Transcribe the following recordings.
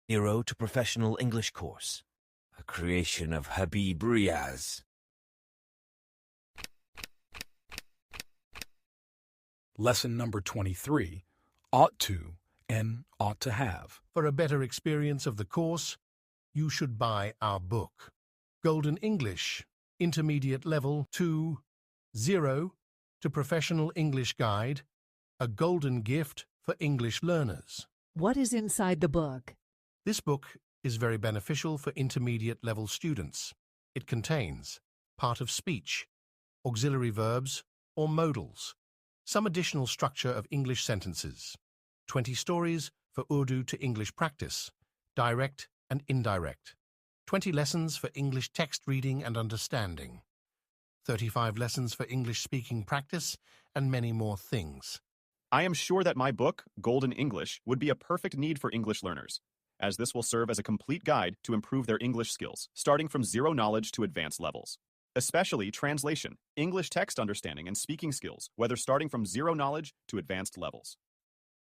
Zero to Professional English Course, a creation of Habib Riaz. Lesson number 23, ought to and ought to have. For a better experience of the course, you should buy our book, Golden English, Intermediate Level 2, 0 to Professional English Guide, a golden gift for English learners. What is inside the book? This book is very beneficial for intermediate level students. It contains part of speech, auxiliary verbs or modals, some additional structure of English sentences, 20 stories for Urdu to English practice, direct and indirect, 20 lessons for English text reading and understanding, 35 lessons for English speaking practice, and many more things. I am sure that my book, Golden English, would be a perfect need for English learners, as this will serve as a complete guide to improve their English skills, starting from zero knowledge to advanced levels. Especially translation, English text understanding, and speaking skills, whether starting from zero knowledge to advanced levels.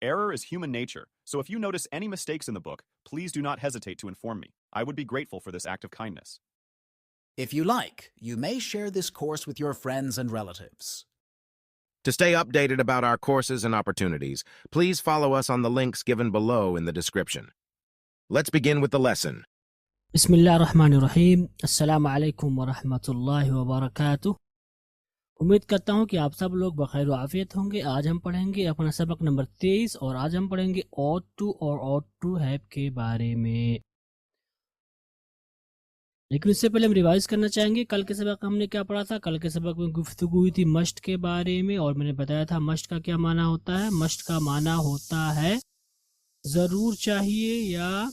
Error is human nature, so if you notice any mistakes in the book, please do not hesitate to inform me. I would be grateful for this act of kindness. If you like, you may share this course with your friends and relatives. To stay updated about our courses and opportunities, please follow us on the links given below in the description. Let's begin with the lesson. बिस्मिल्लाहिर्रहमानिर्रहीम अस्सलाम वालेकुम वरहमतुल्लाहि वबरकातुह। उम्मीद करता हूँ कि आप सब लोग बखैर व आफियत होंगे। आज हम पढ़ेंगे अपना सबक नंबर 23 और आज हम पढ़ेंगे ought to और ought to have के बारे में। लेकिन इससे पहले हम रिवाइज करना चाहेंगे कल के सबक हमने क्या पढ़ा था। कल के सबक में गुफ्तगू हुई थी मस्ट के बारे में और मैंने बताया था मस्ट का क्या माना होता है। मस्ट का माना होता है ज़रूर चाहिए या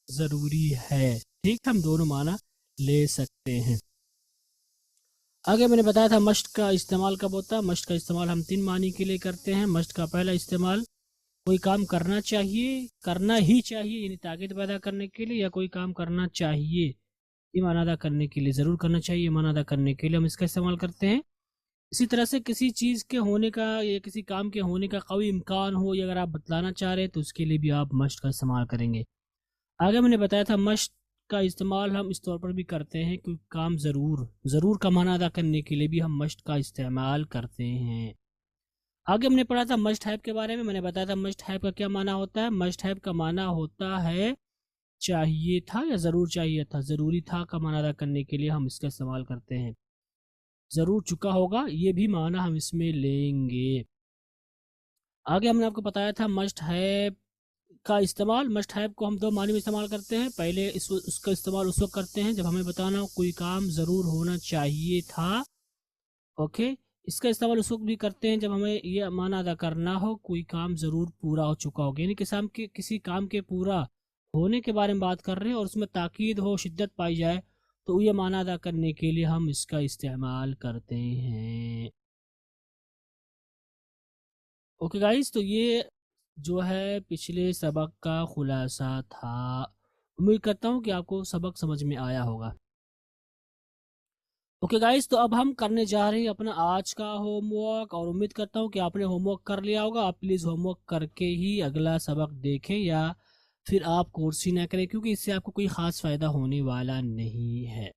ज़रूरी है। ठीक, हम दोनों माना ले सकते हैं। आगे मैंने बताया था मस्ट का इस्तेमाल कब होता है। मस्ट का इस्तेमाल हम 3 मानी के लिए करते हैं। मस्ट का पहला इस्तेमाल कोई काम करना चाहिए, करना ही चाहिए यानी ताकीद पैदा करने के लिए, या कोई काम करना चाहिए ईमान अदा करने के लिए, ज़रूर करना चाहिए ईमान अदा करने के लिए हम इसका इस्तेमाल करते हैं। इसी तरह से किसी चीज़ के होने का या किसी काम के होने का कोई इम्कान हो या अगर आप बतलाना चाह रहे हैं तो उसके लिए भी आप मस्ट का इस्तेमाल करेंगे। आगे मैंने बताया था मस्ट का इस्तेमाल हम इस तौर पर भी करते हैं कि काम ज़रूर का माना अदा करने के लिए भी हम मस्ट का इस्तेमाल करते हैं। आगे हमने पढ़ा था मस्ट हैव के बारे में। मैंने बताया था मस्ट हैव का क्या माना होता है। मस्ट हैव का माना होता है चाहिए था या ज़रूर चाहिए था। ज़रूरी था का माना अदा करने के लिए हम इसका इस्तेमाल करते हैं। ज़रूर चुका होगा ये भी माना हम इसमें लेंगे। आगे हमने आपको बताया था मस्ट हैव का इस्तेमाल। मस्ट हैव को हम 2 मानी में इस्तेमाल करते हैं। पहले उसका इस्तेमाल उस वक्त करते हैं जब हमें बताना हो कोई काम ज़रूर होना चाहिए था। ओके, इसका इस्तेमाल उस वक्त भी करते हैं जब हमें ये माना अदा करना हो कोई काम ज़रूर पूरा हो चुका होगा, यानी किसी काम के पूरा होने के बारे में बात कर रहे हैं और उसमें ताकीद हो, शिद्दत पाई जाए, तो ये माना अदा करने के लिए हम इसका इस्तेमाल करते हैं। ओके गाइस, तो ये जो है पिछले सबक का खुलासा था। उम्मीद करता हूँ कि आपको सबक समझ में आया होगा। ओके गाइस, तो अब हम करने जा रहे हैं अपना आज का होमवर्क और उम्मीद करता हूँ कि आपने होमवर्क कर लिया होगा। आप प्लीज़ होमवर्क करके ही अगला सबक देखें या फिर आप कोर्स ही ना करें, क्योंकि इससे आपको कोई ख़ास फ़ायदा होने वाला नहीं है।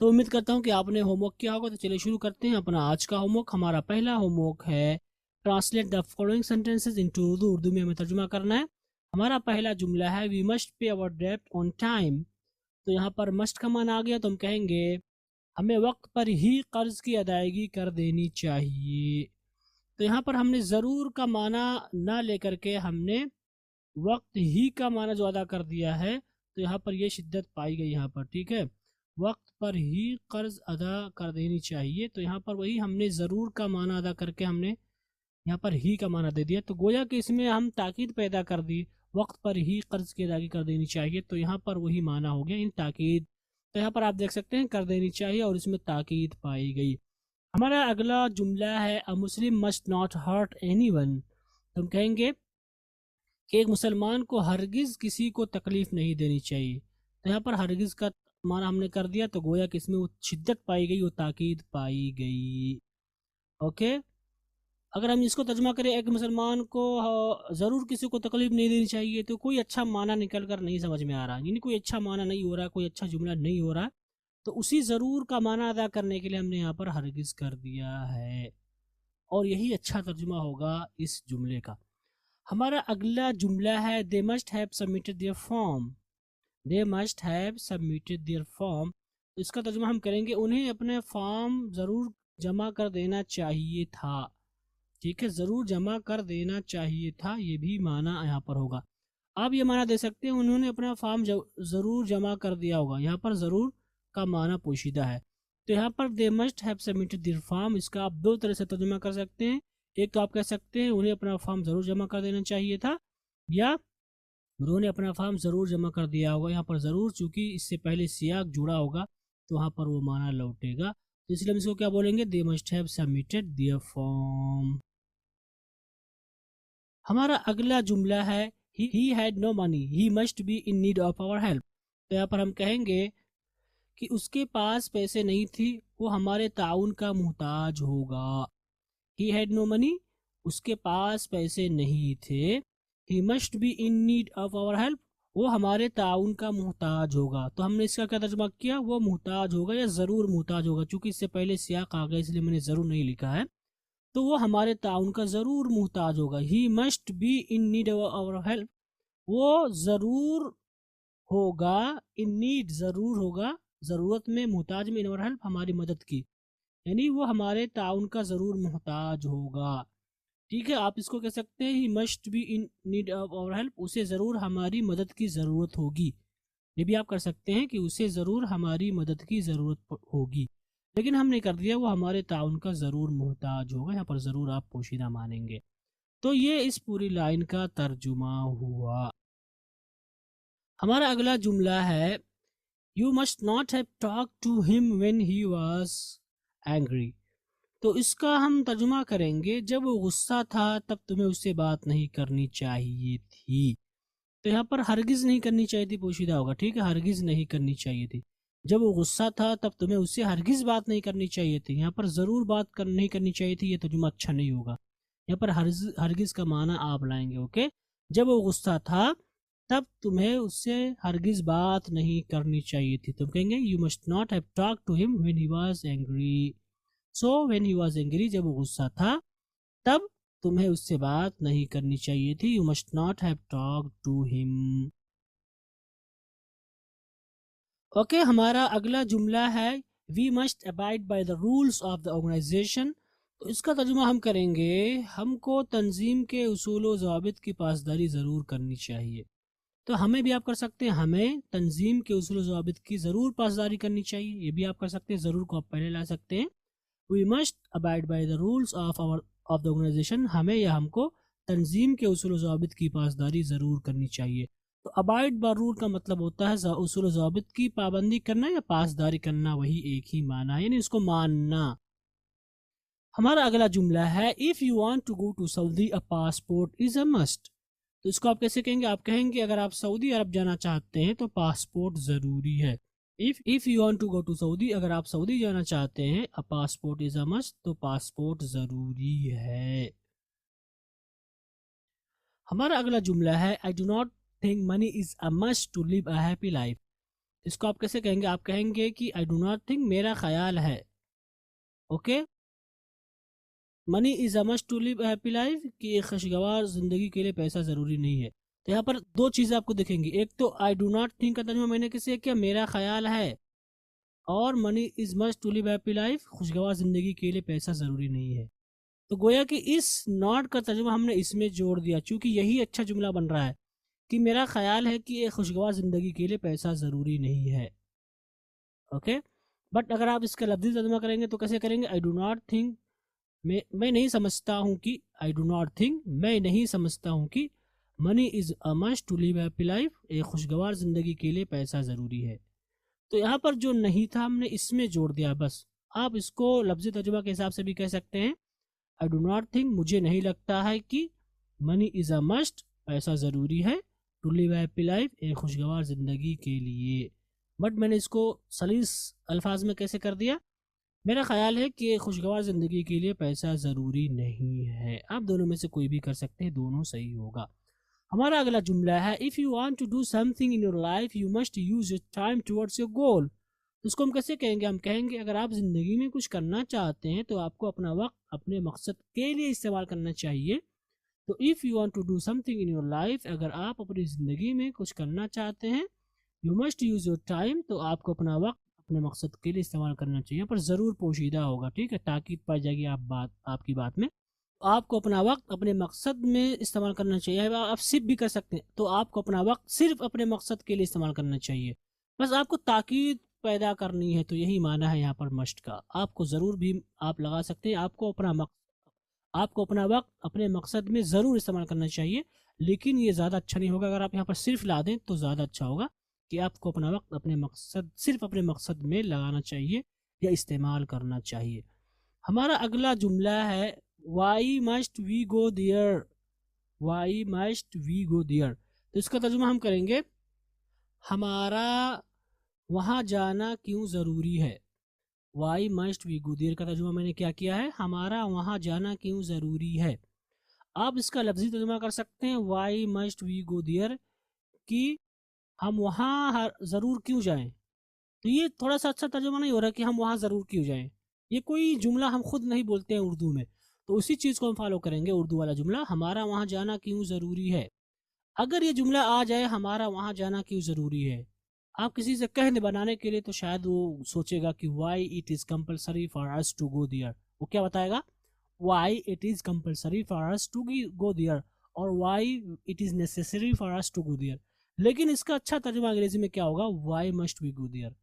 तो उम्मीद करता हूँ कि आपने होमवर्क किया होगा। तो चलिए शुरू करते हैं अपना आज का होमवर्क। हमारा पहला होमवर्क है translate the following sentences into Urdu. Urdu में हमें तर्जुमा करना है। हमारा पहला जुमला है वी मस्ट पे आवर डेब्ट ऑन टाइम। तो यहाँ पर मस्ट का मान आ गया तो हम कहेंगे हमें वक्त पर ही कर्ज की अदायगी कर देनी चाहिए। तो यहाँ पर हमने ज़रूर का माना ना लेकर के हमने वक्त ही का माना जो अदा कर दिया है, तो यहाँ पर ये शिद्दत पाई गई यहाँ पर। ठीक है, वक्त पर ही कर्ज अदा कर देनी चाहिए। तो यहाँ पर वही हमने ज़रूर का माना अदा करके हमने यहाँ पर ही का माना दे दिया। तो गोया कि इसमें हम ताकीद पैदा कर दी, वक्त पर ही कर्ज की अदायगी कर देनी चाहिए। तो यहाँ पर वही माना हो गया इन ताकीद। तो यहाँ पर आप देख सकते हैं कर देनी चाहिए और इसमें ताकीद पाई गई। हमारा अगला जुमला है अ मुस्लिम मस्ट नॉट हर्ट एनीवन। तो हम कहेंगे कि एक मुसलमान को हरगिज़ किसी को तकलीफ़ नहीं देनी चाहिए। तो यहाँ पर हरगिज़ का माना हमने कर दिया, तो गोया कि इसमें वो शिद्दत पाई गई, वो ताकीद पाई गई। ओके, अगर हम इसको तर्जुमा करें एक मुसलमान को ज़रूर किसी को तकलीफ नहीं देनी चाहिए, तो कोई अच्छा माना निकल कर नहीं समझ में आ रहा, यानी कोई अच्छा माना नहीं हो रहा, कोई अच्छा जुमला नहीं हो रहा, तो उसी ज़रूर का माना अदा करने के लिए हमने यहाँ पर हरगिज़ कर दिया है, और यही अच्छा तर्जुमा होगा इस जुमले का। हमारा अगला जुमला है they must have submitted their form. They must have submitted their form, तो इसका तर्जुमा हम करेंगे उन्हें अपने फॉर्म ज़रूर जमा कर देना चाहिए था। ठीक है, ज़रूर जमा कर देना चाहिए था, ये भी माना यहाँ पर होगा। आप ये माना दे सकते हैं उन्होंने अपना फॉर्म ज़रूर जमा कर दिया होगा, यहाँ पर ज़रूर का माना पोशीदा है। तो यहाँ पर दे must have submitted their form, इसका आप दो तरह से तर्जुमा कर सकते हैं। एक तो आप कह सकते हैं उन्हें अपना फॉर्म ज़रूर जमा कर देना चाहिए था, या उन्होंने अपना फॉर्म ज़रूर जमा कर दिया होगा। यहाँ पर ज़रूर चूँकि इससे पहले सियाक जुड़ा होगा तो वहाँ पर वो माना लौटेगा, तो इसलिए हम इसको क्या बोलेंगे, they must have submitted their form. हमारा अगला जुमला है he had no money he must be in need of our help. तो यहाँ पर हम कहेंगे कि उसके पास पैसे नहीं थी, वो हमारे ताउन का मुहताज होगा। ही हैड नो मनी, उसके पास पैसे नहीं थे। He must be in need of our help, वो हमारे ताउन का मुहताज होगा। तो हमने इसका क्या तर्जुमा किया, वो मुहताज होगा या ज़रूर मुहताज होगा, चूँकि इससे पहले सियाक आ गया इसलिए मैंने ज़रूर नहीं लिखा है, तो वो हमारे ताउन का ज़रूर मुहताज होगा। He must be in need of our help, वो ज़रूर होगा, इन नीड ज़रूर होगा, ज़रूरत में, मुहताज में, इन आवर हेल्प हमारी मदद की, यानी वो हमारे ताउन का ज़रूर मुहताज होगा। ठीक है, आप इसको कह सकते हैं he must be in need of our help, उसे ज़रूर हमारी मदद की ज़रूरत होगी। ये भी आप कर सकते हैं कि उसे ज़रूर हमारी मदद की ज़रूरत होगी, लेकिन हमने कर दिया वो हमारे ताउन का ज़रूर मुहताज होगा, यहाँ पर ज़रूर आप पोशीदा मानेंगे। तो ये इस पूरी लाइन का तर्जुमा हुआ। हमारा अगला जुमला है you must not have talk to him when he was angry. तो इसका हम तर्जुमा करेंगे जब वो गुस्सा था तब तुम्हें उससे बात नहीं करनी चाहिए थी। तो यहाँ पर हरगिज़ नहीं करनी चाहिए थी पोशीदा होगा। ठीक है, हरगिज़ नहीं करनी चाहिए थी। जब वो गुस्सा था तब तुम्हें उससे हरगिज़ बात नहीं करनी चाहिए थी, यहाँ पर ज़रूर बात नहीं करनी चाहिए थी, ये तर्जुमा अच्छा नहीं होगा। यहाँ पर हरगिज़ का माना आप लाएंगे। ओके, जब वो गुस्सा था तब तुम्हें उससे हरगिज़ बात नहीं करनी चाहिए थी। तुम कहेंगे you must not have talk to him when he was angry. So when he was angry, जब वो गुस्सा था तब तुम्हें उससे बात नहीं करनी चाहिए थी। You must not have talk to him. Okay, हमारा अगला जुमला है we must abide by the rules of the organisation. तो इसका तर्जुमा हम करेंगे हमको तंजीम के उसूल व ज़वाबित की पासदारी ज़रूर करनी चाहिए। तो हमें भी आप कर सकते हैं हमें तंजीम के उसूल व ज़वाबित की ज़रूर पासदारी करनी चाहिए, ये भी आप कर सकते हैं, ज़रूर को आप पहले ला सकते हैं। We must abide by the rules of the organisation, हमें या हमको तंजीम के उसूल व ज़वाबित की पासदारी ज़रूर करनी चाहिए। तो अबाइड बाय रूल का मतलब होता है उसूल व ज़वाबित की पाबंदी करना या पासदारी करना, वही एक ही माना है, यानी उसको मानना। हमारा अगला जुमला है if you want to go to Saudi a passport is a must. तो इसको आप कैसे कहेंगे, आप कहेंगे अगर आप सऊदी अरब जाना चाहते हैं तो पासपोर्ट ज़रूरी है। If you want to go to Saudi, अगर आप सऊदी जाना चाहते हैं, a passport is a must, तो पासपोर्ट ज़रूरी है। हमारा अगला जुमला है I do not think money is a must to live a happy life. इसको आप कैसे कहेंगे, आप कहेंगे कि आई डू नॉट थिंक, मेरा ख्याल है, okay, money is a must to live happy life, कि एक खुशगवार ज़िंदगी के लिए पैसा ज़रूरी नहीं है। तो यहाँ पर दो चीज़ें आपको दिखेंगी, एक तो आई डू नॉट थिंक का तर्जुमा मैंने किसे किया, मेरा ख्याल है, और money is must to live happy life, खुशगवार ज़िंदगी के लिए पैसा ज़रूरी नहीं है। तो गोया कि इस नॉट का तर्जुमा हमने इसमें जोड़ दिया, चूँकि यही अच्छा जुमला बन रहा है कि मेरा ख्याल है कि एक खुशगवार ज़िंदगी के लिए पैसा ज़रूरी नहीं है। ओके, बट अगर आप इसका लफ्ज़ी तर्जुमा करेंगे तो कैसे करेंगे, आई डू नॉट थिंक, मैं नहीं समझता हूँ कि, आई डू नॉट थिंक, मैं नहीं समझता हूँ कि money is a must to live happy life, एक खुशगवार ज़िंदगी के लिए पैसा ज़रूरी है। तो यहाँ पर जो नहीं था हमने इसमें जोड़ दिया बस। आप इसको लफ्ज़ी तर्जुमा के हिसाब से भी कह सकते हैं, आई डू नॉट थिंक, मुझे नहीं लगता है कि, मनी इज़ अ मस्ट, पैसा ज़रूरी है, टू लिव हैप्पी लाइफ, एक खुशगवार ज़िंदगी के लिए। बट मैंने इसको सलीस अल्फाज में कैसे कर दिया, मेरा ख्याल है कि खुशगवार ज़िंदगी के लिए पैसा ज़रूरी नहीं है। आप दोनों में से कोई भी कर सकते हैं, दोनों सही होगा। हमारा अगला जुमला है if you want to do something in your life you must use your time towards your goal. उसको हम कैसे कहेंगे? हम कहेंगे अगर आप ज़िंदगी में कुछ करना चाहते हैं तो आपको अपना वक्त अपने मकसद के लिए इस्तेमाल करना चाहिए। तो if you want to do something in your life, अगर आप अपनी ज़िंदगी में कुछ करना चाहते हैं, you must use your time, तो आपको अपना वक्त अपने मकसद के लिए इस्तेमाल करना चाहिए। पर ज़रूर पोशीदा होगा, ठीक है, ताकीद पाई जाएगी आपकी बात में। आपको अपना वक्त अपने मकसद में इस्तेमाल करना चाहिए। आप सिर्फ भी कर सकते हैं, तो आपको अपना वक्त सिर्फ अपने मकसद के लिए इस्तेमाल करना चाहिए। बस आपको ताकीद पैदा करनी है, तो यही माना है यहाँ पर मस्ट का। आपको ज़रूर भी आप लगा सकते हैं, आपको अपना वक्त अपने मकसद में ज़रूर इस्तेमाल करना चाहिए, लेकिन ये ज़्यादा अच्छा नहीं होगा। अगर आप यहाँ पर सिर्फ ला दें तो ज़्यादा अच्छा होगा कि आपको अपना वक्त सिर्फ अपने मकसद में लगाना चाहिए या इस्तेमाल करना चाहिए। हमारा अगला जुमला है why must we go there. Why must we go there, तो इसका तर्जुमा हम करेंगे हमारा वहाँ जाना क्यों ज़रूरी है। Why must we go there का तर्जुमा मैंने क्या किया है, हमारा वहाँ जाना क्यों ज़रूरी है। आप इसका लफ्ज़ी तर्जुमा कर सकते हैं why must we go there, कि हम वहाँ ज़रूर क्यों जाएं। तो ये थोड़ा सा अच्छा तर्जुमा नहीं हो रहा कि हम वहाँ ज़रूर क्यों जाएं। ये कोई जुमला हम खुद नहीं बोलते हैं उर्दू में, तो उसी चीज़ को हम फॉलो करेंगे। उर्दू वाला जुमला हमारा वहाँ जाना क्यों ज़रूरी है। अगर ये जुमला आ जाए हमारा वहाँ जाना क्यों ज़रूरी है, आप किसी से कहने बनाने के लिए, तो शायद वो सोचेगा कि why it is compulsory for us to go there. वो क्या बताएगा, why it is compulsory for us to go there, और why it is necessary for us to go there. लेकिन इसका अच्छा तर्जुमा अंग्रेजी में क्या होगा, why must we go there,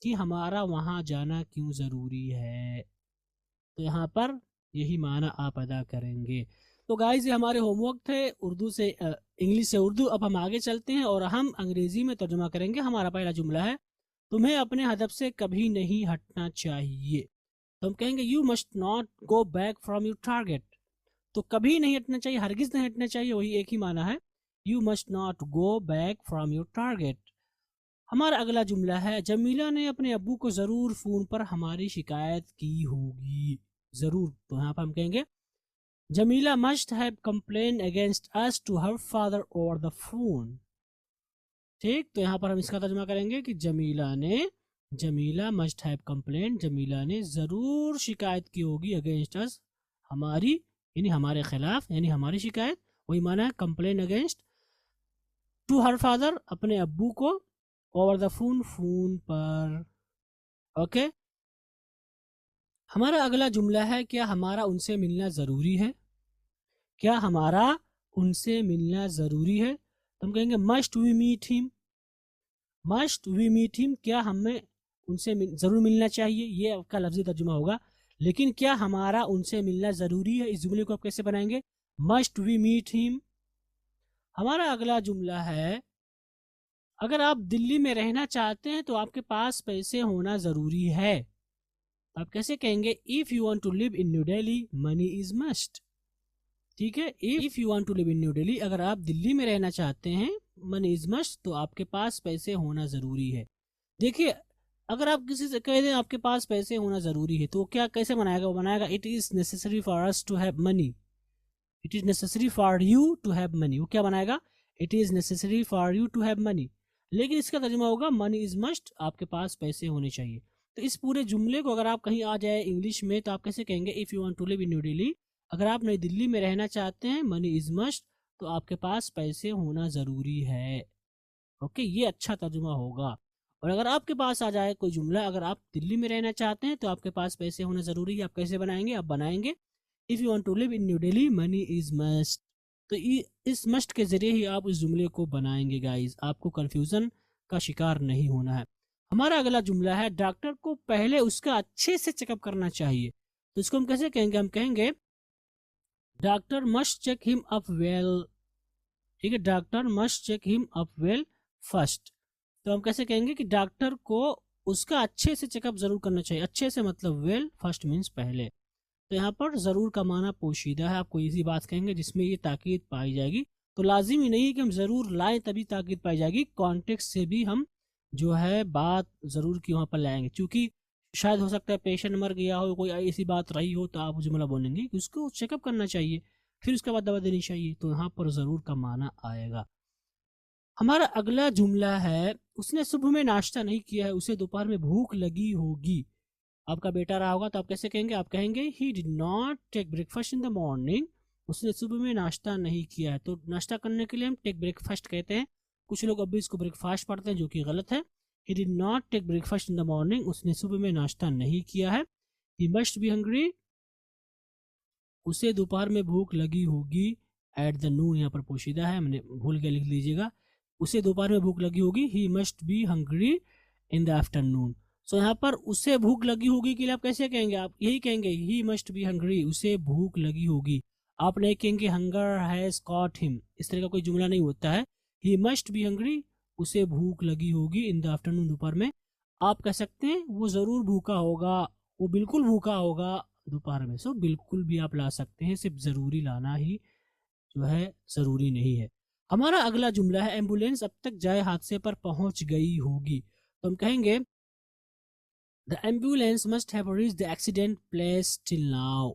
कि हमारा वहाँ जाना क्यों ज़रूरी है। तो यहाँ पर यही माना आप अदा करेंगे। तो गाइस ये हमारे होमवर्क थे उर्दू से इंग्लिश से उर्दू। अब हम आगे चलते हैं और हम अंग्रेजी में तर्जुमा करेंगे। हमारा पहला जुमला है तुम्हें अपने हदफ से कभी नहीं हटना चाहिए। तो हम कहेंगे you must not go back from your target. तो कभी नहीं हटना चाहिए, हरगिज़ नहीं हटना चाहिए, वही एक ही माना है, you must not go back from your target. हमारा अगला जुमला है जमीला ने अपने अब्बू को ज़रूर फ़ोन पर हमारी शिकायत की होगी। ज़रूर, तो यहाँ पर हम कहेंगे Jamila must have complain against us to her father over the phone. ठीक, तो यहाँ पर हम इसका तर्जुमा करेंगे कि Jamila must have complain, Jamila ने ज़रूर शिकायत की होगी अगेंस्ट अस, हमारी यानी हमारे खिलाफ, यानी हमारी शिकायत, वही माना है complain against, to her father अपने अब्बू को, ओवर द फोन फोन पर। ओके, हमारा अगला जुमला है क्या हमारा उनसे मिलना ज़रूरी है। क्या हमारा उनसे मिलना ज़रूरी है, तो हम कहेंगे must we meet him. Must we meet him, क्या हमें उनसे ज़रूर मिलना चाहिए, ये आपका लफ्ज़ी तर्जुमा होगा। लेकिन क्या हमारा उनसे मिलना ज़रूरी है, इस जुमले को आप कैसे बनाएंगे, मस्ट वी मीट हिम। हमारा अगला जुमला है अगर आप दिल्ली में रहना चाहते हैं तो आपके पास पैसे होना ज़रूरी है। आप कैसे कहेंगे, if you want to live in New Delhi money is must. ठीक है, if you want to live in New Delhi, अगर आप दिल्ली में रहना चाहते हैं, मनी इज़ मस्ट, तो आपके पास पैसे होना ज़रूरी है। देखिए, अगर आप किसी से कह दें आपके पास पैसे होना ज़रूरी है, तो क्या कैसे बनाएगा, वो बनाएगा it is necessary for us to have money, it is necessary for you to have money. वो क्या बनाएगा, it is necessary for you to have money. लेकिन इसका तर्जुमा होगा मनी इज़ मस्ट, आपके पास पैसे होने चाहिए। तो इस पूरे जुमले को अगर आप कहीं आ जाए इंग्लिश में, तो आप कैसे कहेंगे, if you want to live in New Delhi, अगर आप नई दिल्ली में रहना चाहते हैं, मनी इज़ मस्ट, तो आपके पास पैसे होना ज़रूरी है। ओके, ये अच्छा तर्जुमा होगा। और अगर आपके पास आ जाए कोई जुमला, अगर आप दिल्ली में रहना चाहते हैं तो आपके पास पैसे होना ज़रूरी है, आप कैसे बनाएंगे, आप बनाएंगे if you want to live in New Delhi money is must. तो इस मस्ट के ज़रिए ही आप इस जुमले को बनाएंगे गाइज, आपको कन्फ्यूज़न का शिकार नहीं होना है। हमारा अगला जुमला है डॉक्टर को पहले उसका अच्छे से चेकअप करना चाहिए। तो इसको हम कैसे कहेंगे, हम कहेंगे doctor must check him up well. ठीक है, doctor must check him up well first. तो हम कैसे कहेंगे कि डॉक्टर को उसका अच्छे से चेकअप जरूर करना चाहिए। अच्छे से मतलब वेल, फर्स्ट मीन्स पहले। तो यहाँ पर ज़रूर का माना पोशीदा है, आपको इसी बात कहेंगे जिसमें ये ताकीद पाई जाएगी। तो लाजिम ही नहीं है कि हम ज़रूर लाएं तभी ताकीद पाई जाएगी, कॉन्टेक्स्ट से भी हम जो है बात ज़रूर की वहाँ पर लाएंगे। क्योंकि शायद हो सकता है पेशेंट मर गया हो, कोई ऐसी बात रही हो, तो आप वो जुमला बोलेंगे कि उसको चेकअप करना चाहिए, फिर उसके बाद दवा देनी चाहिए, तो यहाँ पर ज़रूर का माना आएगा। हमारा अगला जुमला है, उसने सुबह में नाश्ता नहीं किया है, उसे दोपहर में भूख लगी होगी। आपका बेटा रहा होगा तो आप कैसे कहेंगे? आप कहेंगे he did not take breakfast in the morning. उसने सुबह में नाश्ता नहीं किया है। तो नाश्ता करने के लिए हम टेक ब्रेकफास्ट कहते हैं। कुछ लोग अभी इसको ब्रेकफास्ट पढ़ते हैं, जो कि गलत है। He did not take breakfast in the morning, उसने सुबह में नाश्ता नहीं किया है। ही मस्ट बी हंग्री, उसे दोपहर में भूख लगी होगी। एट द नून यहाँ पर पोशीदा है, मैंने भूल के लिख लीजिएगा। उसे दोपहर में भूख लगी होगी। He must be hungry in the afternoon. So यहाँ पर उसे भूख लगी होगी के लिए आप कैसे कहेंगे? आप यही कहेंगे ही मस्ट बी हंग्री, उसे भूख लगी होगी। आप नहीं कहेंगे हंगर हैज कॉट हिम, इस तरह का कोई जुमला नहीं होता है। ही मस्ट बी हंग्री, उसे भूख लगी होगी इन द आफ्टरनून, दोपहर में। आप कह सकते हैं वो ज़रूर भूखा होगा, वो बिल्कुल भूखा होगा दोपहर में। सो बिल्कुल भी आप ला सकते हैं, सिर्फ ज़रूरी लाना ही जो है ज़रूरी नहीं है। हमारा अगला जुमला है, एम्बुलेंस अब तक जाए हादसे पर पहुंच गई होगी। तो हम कहेंगे the ambulance must have reached the accident place till now.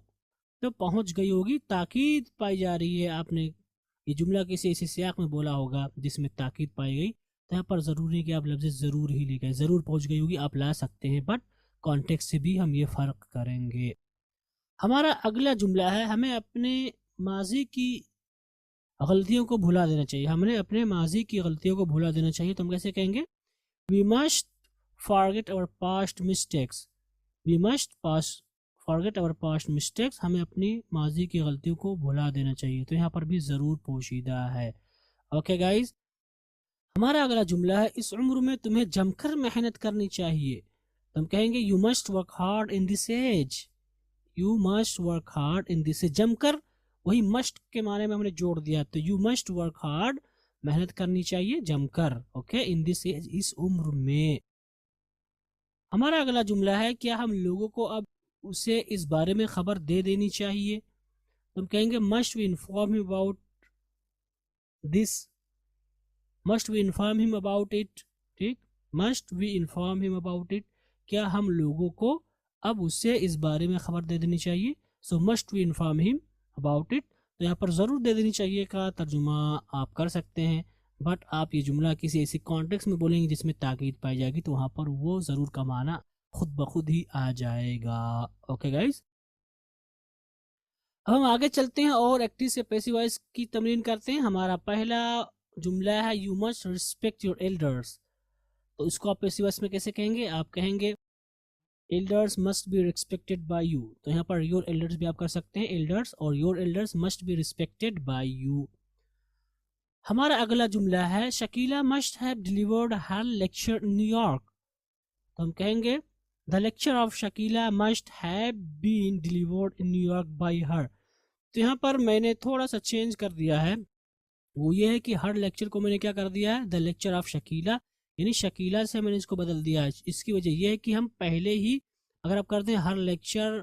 तो पहुंच गई होगी, ताकीद पाई जा रही है। आपने ये जुमला किसी ऐसे सियाक में बोला होगा जिसमें ताकीद पाई गई, तो यहाँ पर ज़रूरी कि आप लफ्ज़ ज़रूर ही लिखें। ज़रूर पहुंच गई होगी आप ला सकते हैं, बट कॉन्टेक्स्ट से भी हम ये फ़र्क करेंगे। हमारा अगला जुमला है, हमें अपने माजी की गलतियों को भुला देना चाहिए। हमने अपने माजी की गलतियों को भुला देना चाहिए। तो हम कैसे कहेंगे? We must forget our past mistakes. We must forget our past mistakes, हमें अपनी माजी की गलतियों को भुला देना चाहिए। तो यहाँ पर भी ज़रूर पोशीदा है। ओके गाइज, हमारा अगला जुमला है, इस उम्र में तुम्हें जमकर मेहनत करनी चाहिए। तो हम कहेंगे you must work hard in this age. You must work hard in this age. जमकर, वही मस्ट के माने में हमने जोड़ दिया, तो यू मस्ट वर्क हार्ड, मेहनत करनी चाहिए जमकर। ओके, इन दिस एज, इस उम्र में। हमारा अगला जुमला है, क्या हम लोगों को अब उसे इस बारे में खबर दे देनी चाहिए? तो हम कहेंगे must we inform him about this. Must we inform him about it. ठीक, must we inform him about it, क्या हम लोगों को अब उससे इस बारे में खबर दे देनी चाहिए? So must we inform him about it. तो यहाँ पर ज़रूर दे देनी चाहिए का तर्जुमा आप कर सकते हैं, बट आप ये जुमला किसी ऐसी कॉन्टेक्स्ट में बोलेंगे जिसमें ताकीद पाई जाएगी, तो वहाँ पर वो ज़रूर का माना खुद ब खुद ही आ जाएगा। ओके गाइज, अब हम आगे चलते हैं और एक्टिव से पैसिव वॉइस की तमरीन करते हैं। हमारा पहला जुमला है, you must respect your elders. तो इसको आप पैसिव वॉइस में कैसे कहेंगे? आप कहेंगे elders must be respected by you. तो यहाँ पर योर एल्डर्स भी आप कर सकते हैं, एल्डर्स, और your elders must be respected by you. हमारा अगला जुमला है, Shakila must have delivered her lecture in New York. तो हम कहेंगे the lecture of Shakila must have been delivered in New York by her. तो यहाँ पर मैंने थोड़ा सा चेंज कर दिया है, वो ये है कि हर लेक्चर को मैंने क्या कर दिया है, द लेक्चर ऑफ शकीला, यानी शकीला से मैंने इसको बदल दिया है। इसकी वजह यह है कि हम पहले ही अगर आप करते हैं हर लेक्चर,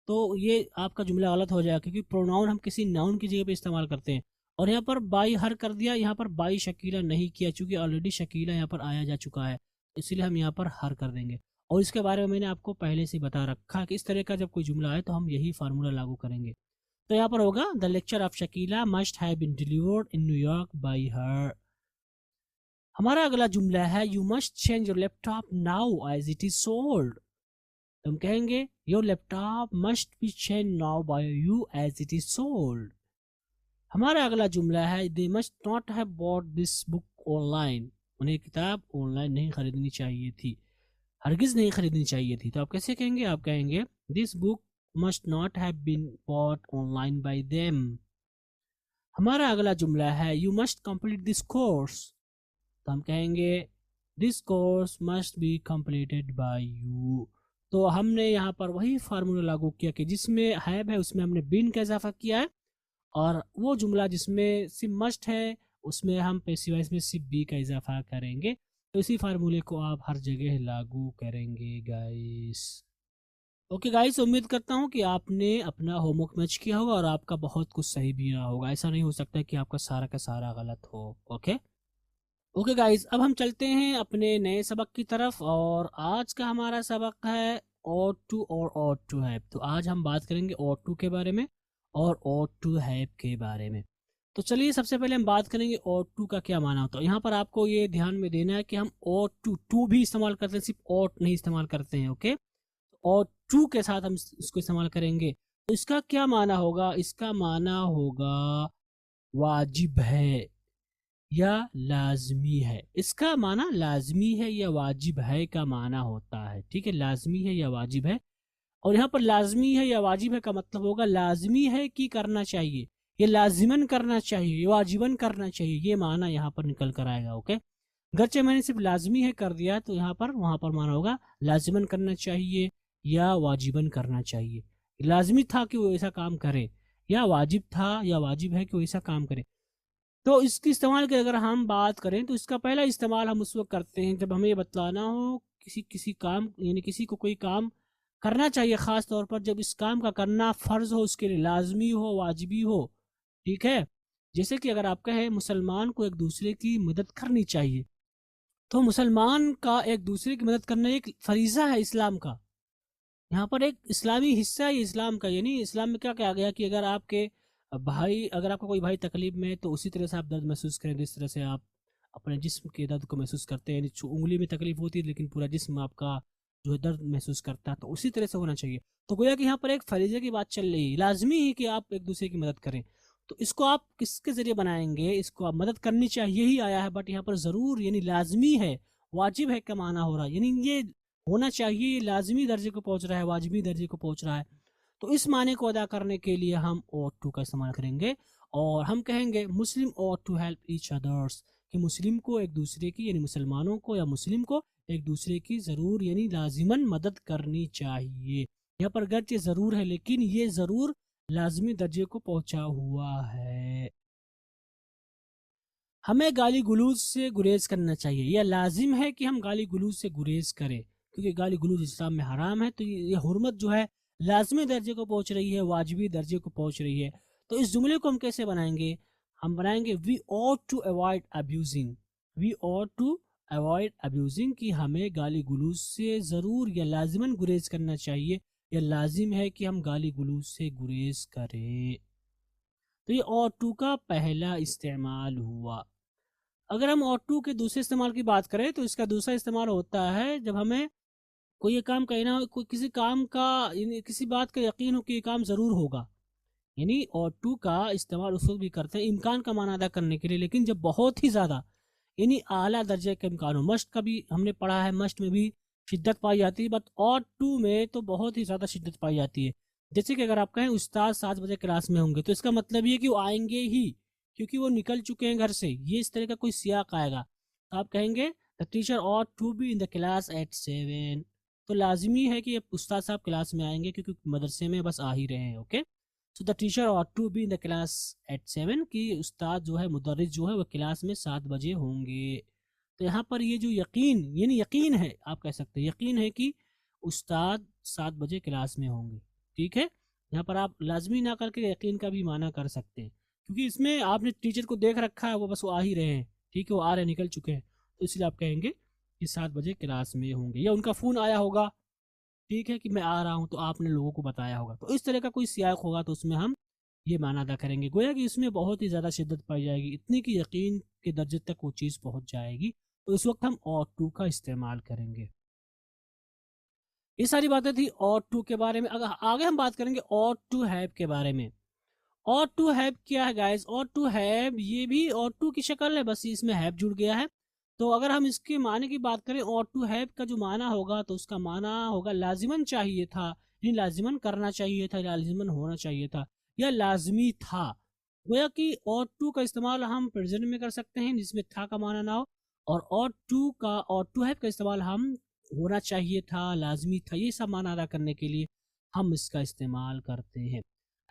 तो ये आपका जुमला गलत हो जाएगा, क्योंकि प्रोनाउन हम किसी नाउन की जगह पे इस्तेमाल करते हैं। और यहाँ पर बाई हर कर दिया, यहाँ पर बाई शकीला नहीं किया, चूँकि ऑलरेडी शकीला यहाँ पर आया जा चुका है, इसलिए हम यहाँ पर हर कर देंगे। और इसके बारे में मैंने आपको पहले से बता रखा कि इस तरह का जब कोई जुमला आए तो हम यही फार्मूला लागू करेंगे। तो यहाँ पर होगा the lecture of Shakila must have been delivered in New York by her. हमारा अगला जुमला है, you must change your laptop now as it is sold. तो हम कहेंगे your laptop must be change now by you as it is sold. हमारा अगला जुमला है, they must not have bought this book online. उन्हें किताब ऑनलाइन नहीं खरीदनी चाहिए थी, हरगिज नहीं खरीदनी चाहिए थी। तो आप कैसे कहेंगे? आप कहेंगे this book must not have been bought online by them. हमारा अगला जुमला है, you must complete this course. तो हम कहेंगे this course must be completed by you. तो हमने यहाँ पर वही फार्मूला लागू किया कि जिसमें हैव है उसमें हमने बीन का इजाफा किया है, और वो जुमला जिसमें सिर्फ मस्ट है उसमें हम पैसिव वॉइस में सिर्फ बी का इजाफा करेंगे। तो इसी फार्मूले को आप हर जगह लागू करेंगे गाइस। ओके गाइस, उम्मीद करता हूँ कि आपने अपना होमवर्क मैच किया होगा और आपका बहुत कुछ सही भी रहा होगा। ऐसा नहीं हो सकता कि आपका सारा का सारा गलत हो। ओके गाइस, अब हम चलते हैं अपने नए सबक की तरफ, और आज का हमारा सबक है ought to और ought to have। तो आज हम बात करेंगे ought to के बारे में और ought to have के बारे में। तो चलिए सबसे पहले हम बात करेंगे ought to का क्या माना होता है। यहाँ पर आपको ये ध्यान में देना है कि हम ought to भी इस्तेमाल करते हैं, सिर्फ ought नहीं इस्तेमाल करते हैं। ओके, ought to के साथ हम इसको इस्तेमाल करेंगे। तो इसका क्या माना होगा? इसका माना होगा वाजिब है या लाजमी है। इसका माना लाजमी है या वाजिब है का माना होता है। ठीक है, लाजमी है या वाजिब है। और यहाँ पर लाजमी है या वाजिब है का मतलब होगा लाजमी है कि करना चाहिए, ये लाजिमन करना चाहिए, ये वाजिबन करना चाहिए, ये माना यहाँ पर निकल कर आएगा। ओके, गरचे मैंने सिर्फ लाजमी है कर दिया तो यहाँ पर वहाँ पर माना होगा लाजिमन करना चाहिए या वाजिबन करना चाहिए। लाजमी था कि वो ऐसा काम करे, या वाजिब था या वाजिब है कि वो ऐसा काम करे। तो इसके इस्तेमाल की अगर हम बात करें तो इसका पहला इस्तेमाल हम उस वक्त करते हैं जब हमें ये बतलाना हो किसी काम, यानी किसी को कोई काम करना चाहिए, ख़ास तौर पर जब इस काम का करना फ़र्ज़ हो, उसके लिए लाजमी हो, वाजिबी हो। ठीक है, जैसे कि अगर आप कहें मुसलमान को एक दूसरे की मदद करनी चाहिए, तो मुसलमान का एक दूसरे की मदद करना एक फरीज़ा है इस्लाम का। यहाँ पर एक इस्लामी हिस्सा है इस्लाम का। यानी इस्लाम में क्या कहा गया कि अगर आपका कोई भाई तकलीफ में है तो उसी तरह से आप दर्द महसूस करें जिस तरह से आप अपने जिस्म के दर्द को महसूस करते हैं। यानी उंगली में तकलीफ होती है लेकिन पूरा जिस्म आपका जो है दर्द महसूस करता है, तो उसी तरह से होना चाहिए। तो गोया कि यहाँ पर एक फरीजे की बात चल रही है, लाजमी ही कि आप एक दूसरे की मदद करें। तो इसको आप किसके जरिए बनाएंगे? इसको आप मदद करनी चाहिए ही आया है, बट यहाँ पर ज़रूर यानी लाजमी है, वाजिब है का माना हो रहा है। यानी ये होना चाहिए, लाजमी दर्जे को पहुँच रहा है, वाजिबी दर्जे को पहुँच रहा है। तो इस माने को अदा करने के लिए हम ought to का इस्तेमाल करेंगे और हम कहेंगे मुस्लिम ought to help each others, कि मुस्लिम को एक दूसरे की यानी मुसलमानों को या मुस्लिम को एक दूसरे की ज़रूर यानी लाजिमन मदद करनी चाहिए। यहाँ पर गर्चे ज़रूर है लेकिन ये ज़रूर लाजमी दर्जे को पहुँचा हुआ है। हमें गाली गुलूज से गुरेज करना चाहिए, यह लाजिम है कि हम गाली गुलूज से गुरेज करें, क्योंकि गाली गुलूज इस्लाम में हराम है। तो ये हुर्मत जो है लाजमी दर्जे को पहुंच रही है, वाजिबी दर्जे को पहुंच रही है। तो इस जुमले को हम कैसे बनाएंगे? हम बनाएंगे we ought to avoid abusing, we ought to avoid abusing, कि हमें गाली गुलूज से ज़रूर या लाजिमन गुरेज करना चाहिए, या लाजिम है कि हम गाली गुलूज से गुरेज करें। तो ये ought to का पहला इस्तेमाल हुआ। अगर हम ought to के दूसरे इस्तेमाल की बात करें तो इसका दूसरा इस्तेमाल होता है जब हमें कोई ये काम कहना हो, कोई किसी काम का यानी किसी बात का यकीन हो कि ये काम ज़रूर होगा। यानी ought to का इस्तेमाल उस वक्त भी करते हैं इम्कान का माना अदा करने के लिए, लेकिन जब बहुत ही ज़्यादा यानी आला दर्जे का इम्कान हो। मस्ट का भी हमने पढ़ा है, मस्ट में भी शिद्दत पाई जाती है, बट ought to में तो बहुत ही ज़्यादा शिद्दत पाई जाती है। जैसे कि अगर आप कहें उस्ताद 7 बजे क्लास में होंगे, तो इसका मतलब ये कि वो आएंगे ही, क्योंकि वो निकल चुके हैं घर से। ये इस तरह का कोई सियाक आएगा तो आप कहेंगे the teacher ought to be in the class at 7। तो लाजमी है कि उस्ताद साहब क्लास में आएंगे क्योंकि मदरसे में बस आ ही रहे हैं। Okay, so the teacher ought to be in the class at 7, कि उस्ताद जो है मुदर्रिस जो है वो क्लास में 7 बजे होंगे। तो यहाँ पर ये जो यकीन यानी यकीन है, आप कह सकते हैं यकीन है कि उस्ताद 7 बजे क्लास में होंगे। ठीक है, यहाँ पर आप लाजमी ना करके यकीन का भी माना कर सकते हैं, क्योंकि इसमें आपने टीचर को देख रखा है, वो बस वो आ ही रहे हैं। ठीक है, वो आ रहे निकल चुके हैं, तो इसलिए आप कहेंगे कि 7 बजे क्लास में होंगे, या उनका फ़ोन आया होगा, ठीक है, कि मैं आ रहा हूँ, तो आपने लोगों को बताया होगा। तो इस तरह का कोई सियाक होगा तो उसमें हम ये माना अदा करेंगे। गोया कि इसमें बहुत ही ज़्यादा शिद्दत पाई जाएगी, इतनी कि यकीन के दर्जे तक वो चीज़ पहुँच जाएगी। तो इस वक्त हम ought to का इस्तेमाल करेंगे। ये सारी बातें थी ought to के बारे में। अगर आगे हम बात करेंगे ought to have के बारे में। ought to have क्या है गाइस? ought to have ये भी ought to की शक्ल है, बस इसमें have जुड़ गया है। तो अगर हम इसके माने की बात करें, ought to have का जो माना होगा तो उसका माना होगा लाजिमन चाहिए था, यानी लाजिमन करना चाहिए था, लाजिमन होना चाहिए था, या लाजमी था। गोया कि ought to का इस्तेमाल हम प्रेजेंट में कर सकते हैं जिसमें था का माना ना हो, और ought to have का इस्तेमाल हम होना चाहिए था, लाजमी था, ये सब माना अदा करने के लिए हम इसका इस्तेमाल करते हैं।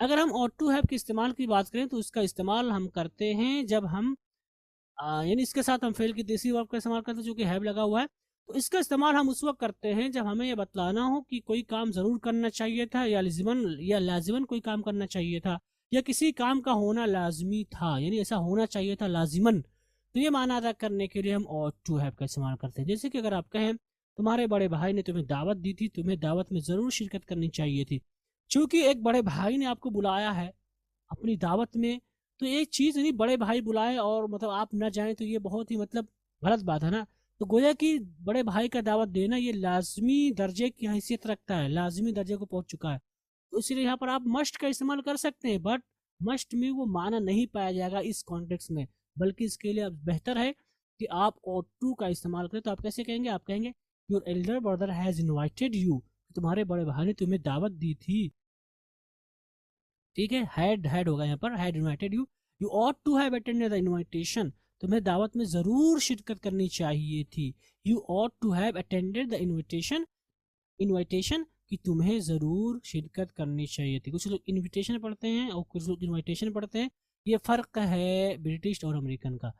अगर हम ought to have के इस्तेमाल की बात करें तो इसका इस्तेमाल हम करते हैं जब हम यानी इसके साथ हम फेल की तीसरी वर्ब का इस्तेमाल करते हैं जो कि हैव लगा हुआ है। तो इसका इस्तेमाल हम उस वक्त करते हैं जब हमें यह बतलाना हो कि कोई काम ज़रूर करना चाहिए था, या लाजिमन कोई काम करना चाहिए था, या किसी काम का होना लाजमी था, यानी ऐसा होना चाहिए था लाजिमन। तो ये माना अदा करने के लिए हम ought to have का इस्तेमाल करते हैं। जैसे कि अगर आप कहें तुम्हारे बड़े भाई ने तुम्हें दावत दी थी, तुम्हें दावत में ज़रूर शिरकत करनी चाहिए थी। चूँकि एक बड़े भाई ने आपको बुलाया है अपनी दावत में, तो एक चीज़ नहीं, बड़े भाई बुलाए और मतलब आप ना जाएँ तो ये बहुत ही मतलब गलत बात है ना। तो गोया कि बड़े भाई का दावत देना ये लाज़मी दर्जे की हैसियत रखता है, लाज़मी दर्जे को पहुँच चुका है। तो इसीलिए यहाँ पर आप मस्ट का इस्तेमाल कर सकते हैं, बट मस्ट में वो माना नहीं पाया जाएगा इस कॉन्टेक्स्ट में, बल्कि इसके लिए अब बेहतर है कि आप ought to का इस्तेमाल करें। तो आप कैसे कहेंगे? आप कहेंगे your Elder brother has invited you, तुम्हारे बड़े भाई ने तुम्हें दावत दी थी। ठीक है, हैड होगा यहाँ पर, had invited you, you ought to have attended the invitation, तुम्हें दावत में ज़रूर शिरकत करनी चाहिए थी। You ought to have attended the invitation कि तुम्हें ज़रूर शिरकत करनी चाहिए थी। कुछ लोग इनविटेशन पढ़ते हैं और कुछ लोग इनविटेशन पढ़ते हैं, ये फ़र्क है ब्रिटिश और अमेरिकन का।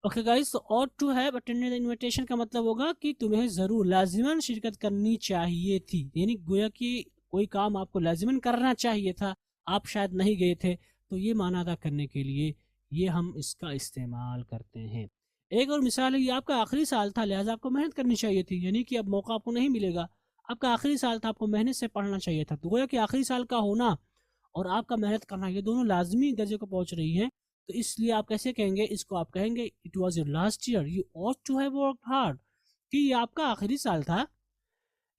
Okay guys, ought to have attended the invitation का मतलब होगा कि तुम्हें ज़रूर लाजिमन शिरकत करनी चाहिए थी, यानी गोया कि कोई काम आपको लाजिमन करना चाहिए था, आप शायद नहीं गए थे, तो ये माना अदा करने के लिए ये हम इसका इस्तेमाल करते हैं। एक और मिसाल है, ये आपका आखिरी साल था लिहाजा आपको मेहनत करनी चाहिए थी, यानी कि अब मौका आपको नहीं मिलेगा, आपका आखिरी साल था, आपको मेहनत से पढ़ना चाहिए था। तो गोया कि आखिरी साल का होना और आपका मेहनत करना ये दोनों लाजमी दर्जे को पहुंच रही हैं, तो इसलिए आप कैसे कहेंगे? इसको आप कहेंगे it was your last year, you ought to have worked hard, कि ये आपका आखिरी साल था,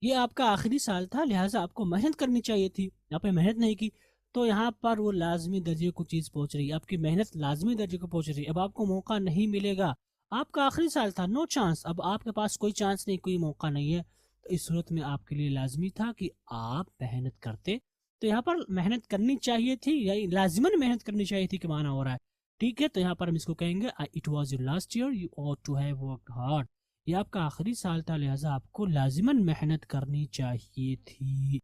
ये आपका आखिरी साल था, लिहाजा आपको मेहनत करनी चाहिए थी, आपने मेहनत नहीं की, तो यहाँ पर वो लाजमी दर्जे को चीज़ पहुंच रही है, आपकी मेहनत लाजमी दर्जे को पहुंच रही है। अब आपको मौका नहीं मिलेगा, आपका आखिरी साल था, नो चांस, अब आपके पास कोई चांस नहीं, कोई मौका नहीं है, तो इस सूरत में आपके लिए लाजमी था कि आप मेहनत करते। तो यहाँ पर मेहनत करनी चाहिए थी या लाजिमन मेहनत करनी चाहिए थी कि माना हो रहा है। ठीक है, तो यहाँ पर हम इसको कहेंगे it was your last year, you ought to have worked hard, ये आपका आखिरी साल था, लिहाजा आपको लाजिमन मेहनत करनी चाहिए थी।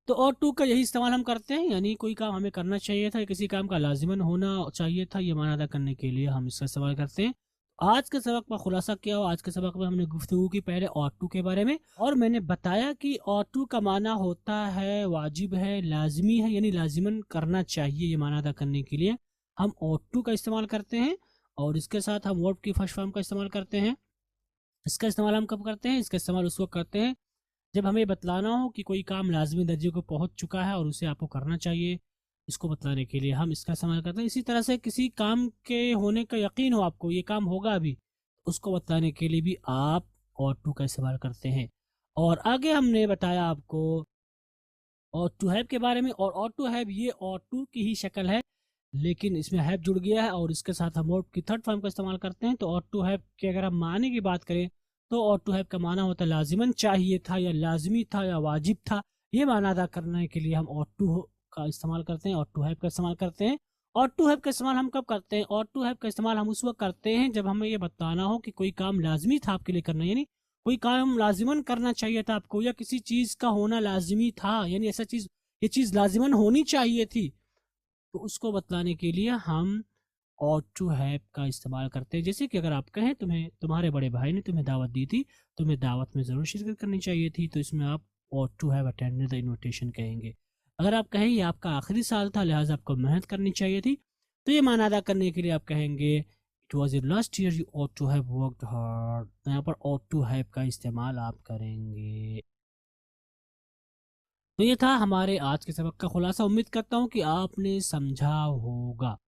तो ought to का यही इस्तेमाल हम करते हैं, यानी कोई काम हमें करना चाहिए था, किसी काम का लाजिमन होना चाहिए था, ये माना अदा करने के लिए हम इसका इस्तेमाल करते हैं। आज के सबक का खुलासा क्या हो? आज के सबक में हमने गुफ्तगू की पहले ought to के बारे में, और मैंने बताया कि ought to का माना होता है वाजिब है, लाजमी है, यानी लाजिमन करना चाहिए, ये माना अदा करने के लिए हम ought to का इस्तेमाल करते हैं, और इसके साथ हम वर्ब की फर्स्ट फॉर्म का इस्तेमाल करते हैं। इसका इस्तेमाल हम कब करते हैं? इसका इस्तेमाल उस वक्त करते हैं जब हमें बतलाना हो कि कोई काम लाजमी दर्जे को पहुंच चुका है और उसे आपको करना चाहिए, इसको बतलाने के लिए हम इसका इस्तेमाल करते हैं। इसी तरह से किसी काम के होने का यकीन हो आपको, ये काम होगा अभी, उसको बतलाने के लिए भी आप ought to का इस्तेमाल करते हैं। और आगे हमने बताया आपको ought to have के बारे में, और ought to have ये ought to की ही शक्ल है, लेकिन इसमें have जुड़ गया है और इसके साथ हम वर्ब की थर्ड फॉर्म का इस्तेमाल करते हैं। तो ought to have के अगर हम माने की बात करें तो ought to have का माना होता है लाजिमन चाहिए था या लाजमी था या वाजिब था, ये माना अदा करने के लिए हम ought to का इस्तेमाल करते हैं, ought to have का इस्तेमाल करते हैं। ought to have का इस्तेमाल हम कब करते हैं? ought to have का इस्तेमाल हम उस वक्त करते हैं जब हमें ये बताना हो कि कोई काम लाजमी था आपके लिए करना, यानी कोई काम लाजिमन करना चाहिए था आपको, या किसी चीज़ का होना लाजमी था, यानी ऐसा चीज़, ये चीज़ लाजिमन होनी चाहिए थी, तो उसको बतलाने के लिए हम ought to have का इस्तेमाल करते हैं। जैसे कि अगर आप कहें तुम्हारे बड़े भाई ने तुम्हें दावत दी थी, तुम्हें दावत में ज़रूर शिरकत करनी चाहिए थी, तो इसमें आप ought to have attended the invitation कहेंगे। अगर आप कहें ये आपका आखिरी साल था लिहाजा आपको मेहनत करनी चाहिए थी, तो ये माना अदा करने के लिए आप कहेंगे it was your last year, you ought to have worked hard, तो यहाँ पर ought to have का इस्तेमाल आप करेंगे। तो ये था हमारे आज के सबक का खुलासा। उम्मीद करता हूँ कि आपने समझा होगा।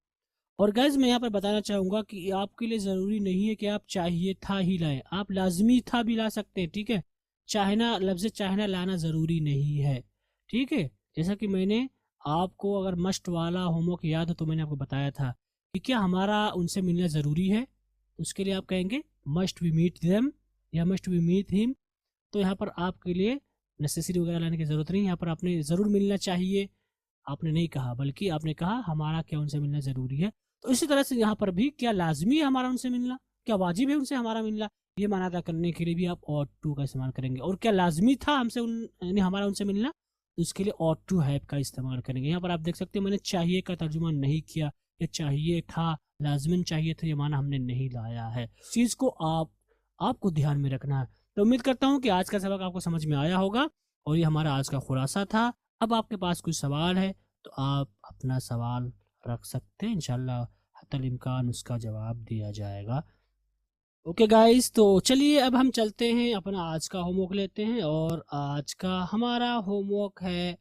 और गाइज मैं यहाँ पर बताना चाहूँगा कि आपके लिए ज़रूरी नहीं है कि आप चाहिए था ही लाएं, आप लाजमी था भी ला सकते हैं। ठीक है, चाहना, लफ्ज़ चाहना लाना ज़रूरी नहीं है। ठीक है, जैसा कि मैंने आपको अगर मस्ट वाला होमवर्क याद हो तो मैंने आपको बताया था कि क्या हमारा उनसे मिलना ज़रूरी है, उसके लिए आप कहेंगे मस्ट वी मीट देम या मस्ट वी मीट हिम। तो यहाँ पर आपके लिए नेसेसरी वगैरह लाने की ज़रूरत नहीं, यहाँ पर आपने ज़रूर मिलना चाहिए आपने नहीं कहा, बल्कि आपने कहा हमारा क्या उनसे मिलना ज़रूरी है। तो इसी तरह से यहाँ पर भी क्या लाजमी है हमारा उनसे मिलना, क्या वाजिब है उनसे हमारा मिलना, ये माना अदा करने के लिए भी आप ought to का इस्तेमाल करेंगे। और क्या लाजमी था हमसे यानी हमारा उनसे मिलना, तो उसके लिए ought to have का इस्तेमाल करेंगे। यहाँ पर आप देख सकते हैं मैंने चाहिए का तर्जुमा नहीं किया, या चाहिए था, लाजमन चाहिए था, ये माना हमने नहीं लाया है। चीज़ को आपको ध्यान में रखना है। तो उम्मीद करता हूँ कि आज का सबक आपको समझ में आया होगा और ये हमारा आज का खुलासा था। अब आपके पास कोई सवाल है तो आप अपना सवाल रख सकते हैं, इंशाल्लाह हत्तल इम्कान उसका जवाब दिया जाएगा। ओके गाइस, तो चलिए अब हम चलते हैं अपना आज का होमवर्क लेते हैं। और आज का हमारा होमवर्क है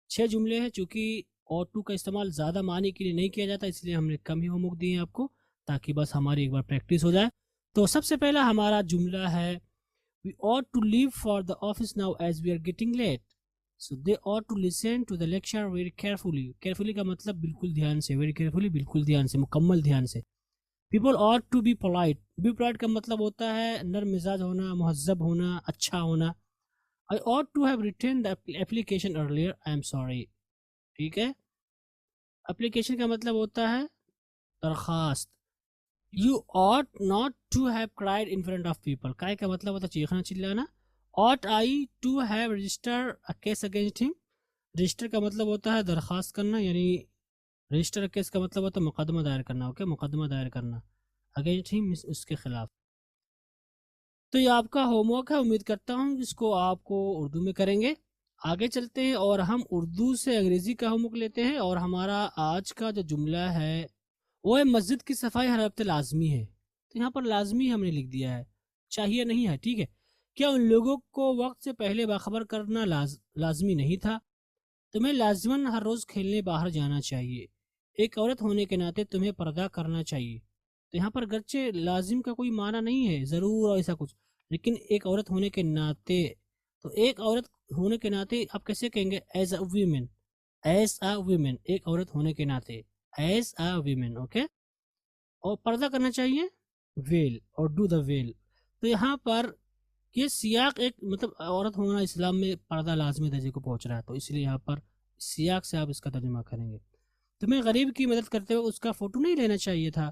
6 जुमले हैं। चूँकि और टू का इस्तेमाल ज़्यादा मानी के लिए नहीं किया जाता, इसलिए हमने कम ही होमवर्क दिए हैं आपको, ताकि बस हमारी एक बार प्रैक्टिस हो जाए। तो सबसे पहला हमारा जुमला है, we ought to leave for the office now as we are getting late. So they ought to listen to the lecture very carefully. Carefully का मतलब बिल्कुल ध्यान से, very carefully बिल्कुल ध्यान से, मुकम्मल ध्यान से। People ought to be polite. Be polite का मतलब होता है नर्म मिजाज होना, मुहज्जब होना, अच्छा होना। I ought to have written the application earlier. I am sorry. ठीक है। एप्लीकेशन का मतलब होता है दरखास्त। You ought not to have cried in front of people. Cry का मतलब होता है चीखना चिल्लाना। Ought I to have registered a case against him. Register का मतलब होता है दरखास्त करना, यानी रजिस्टर केस का मतलब होता है मुकदमा दायर करना। ओके, मुकदमा दायर करना अगेंस्ट हिम, उसके खिलाफ। तो ये आपका होमवर्क है, उम्मीद करता हूँ इसको आपको उर्दू में करेंगे। आगे चलते हैं और हम उर्दू से अंग्रेज़ी का होमवर्क लेते हैं। और हमारा आज का जो जुमला है वो है, मस्जिद की सफाई हर हफ्ते लाजमी है। तो यहाँ पर लाजमी हमने लिख दिया है, चाहिए नहीं है। ठीक है, क्या उन लोगों को वक्त से पहले बाखबर करना लाजमी नहीं था? तुम्हें लाजमन हर रोज़ खेलने बाहर जाना चाहिए। एक औरत होने के नाते तुम्हें पर्दा करना चाहिए। तो यहाँ पर गर्चे लाजिम का कोई माना नहीं है, ज़रूर और ऐसा कुछ, लेकिन एक औरत होने के नाते, तो एक औरत होने के नाते आप कैसे कहेंगे? As a women, as a women, एक औरत होने के नाते, एज अ वीमेन। ओके, और पर्दा करना चाहिए, वेल, और डू द वेल। तो यहाँ पर ये सियाक एक मतलब औरत होना इस्लाम में पर्दा लाजमी दर्जे को पहुँच रहा है, तो इसलिए यहाँ पर सियाक से आप इसका तर्जुमा करेंगे। तुम्हें गरीब की मदद करते हुए उसका फ़ोटो नहीं लेना चाहिए था।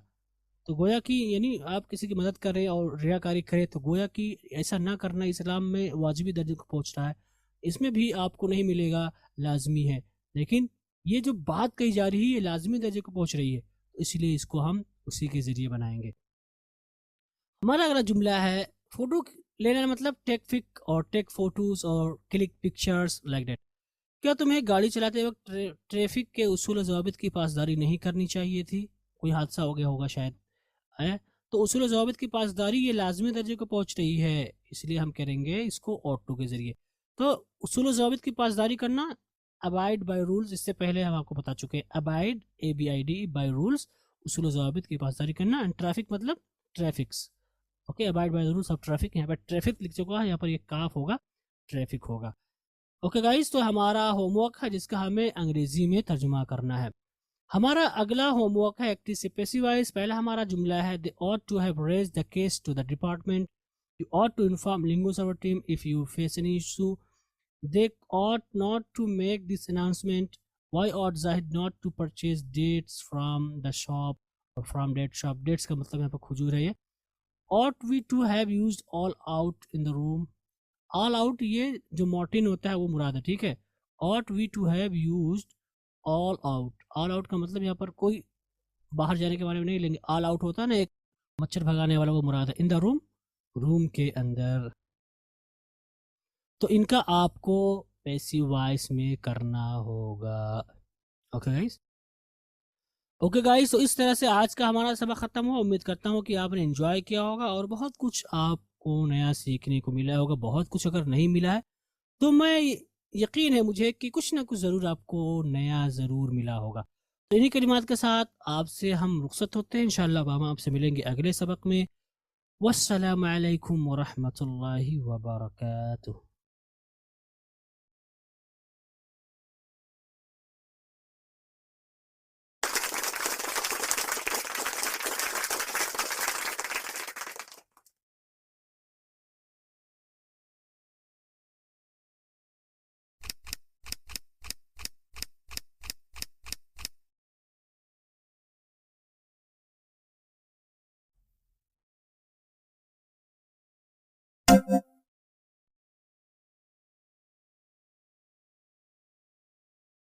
तो गोया कि यानी आप किसी की मदद करें और रियाकारी करें, तो गोया कि ऐसा ना करना इस्लाम में वाजिबी दर्जे को पहुँच रहा है, इसमें भी आपको नहीं मिलेगा, लाजमी है। लेकिन ये जो बात कही जा रही है लाजमी दर्जे को पहुँच रही है, तो इसलिए इसको हम उसी के ज़रिए बनाएंगे। हमारा अगला जुमला है, फ़ोटो लेना मतलब टेक पिक और टेक फोटोज़ और क्लिक पिक्चर्स लाइक दैट। क्या तुम्हें गाड़ी चलाते वक्त ट्रैफिक के उसूल और ज़वाबित की पासदारी नहीं करनी चाहिए थी? कोई हादसा हो गया होगा शायद, है? तो उसूल और ज़वाबित की पासदारी ये लाजमी दर्जे को पहुँच रही है, इसलिए हम करेंगे इसको ought to के ज़रिए। तो उसूल और ज़वाबित की पासदारी करना, अबाइड बाय रूल्स, इससे पहले हम आपको बता चुके हैं। अबाइड, ABID, बाय रूल्स, उसूल और ज़वाबित की पासदारी करना। एंड ट्रैफिक मतलब traffics. Okay, abide by the rules of traffic, यहाँ पर ट्रैफिक लिख चुका है, यहाँ पर ये काफ होगा, ट्रैफिक होगा। ओके गाइस, तो हमारा होमवर्क है जिसका हमें अंग्रेजी में तर्जुमा करना है। हमारा अगला होमवर्क है एक्टिव से पैसिव वॉइस। पहला हमारा जुमला है, दे ought to have raised the case to the department. You ought to inform Lingo server team if you face any issue. They ought not to make this announcement. Why ought Zahid not to purchase dates from the shop or from that shop? Dates का मतलब यहाँ पर खजूर है। ये ought we to have used all out in the room. All out ये जो Morton होता है वो मुराद है, ठीक है। ought we to have used all out. All out का मतलब यहाँ पर कोई बाहर जाने के बारे में नहीं लेंगे। all out होता है ना एक मच्छर भगाने वाला, वो मुराद है। in the room, रूम के अंदर। तो इनका आपको पैसिव वॉइस में करना होगा। ओके गाइस, ओके गाइस, तो इस तरह से आज का हमारा सबक ख़त्म हुआ। उम्मीद करता हूँ कि आपने एंजॉय किया होगा और बहुत कुछ आपको नया सीखने को मिला होगा। बहुत कुछ अगर नहीं मिला है तो मैं यकीन है मुझे कि कुछ ना कुछ ज़रूर आपको नया ज़रूर मिला होगा। तो इन्हीं कलिमात के साथ आपसे हम रुखसत होते हैं। इंशाअल्लाह हम आपसे मिलेंगे अगले सबक में। वस्सलामु अलैकुम वरहमतुल्लाहि वबरकातुहू।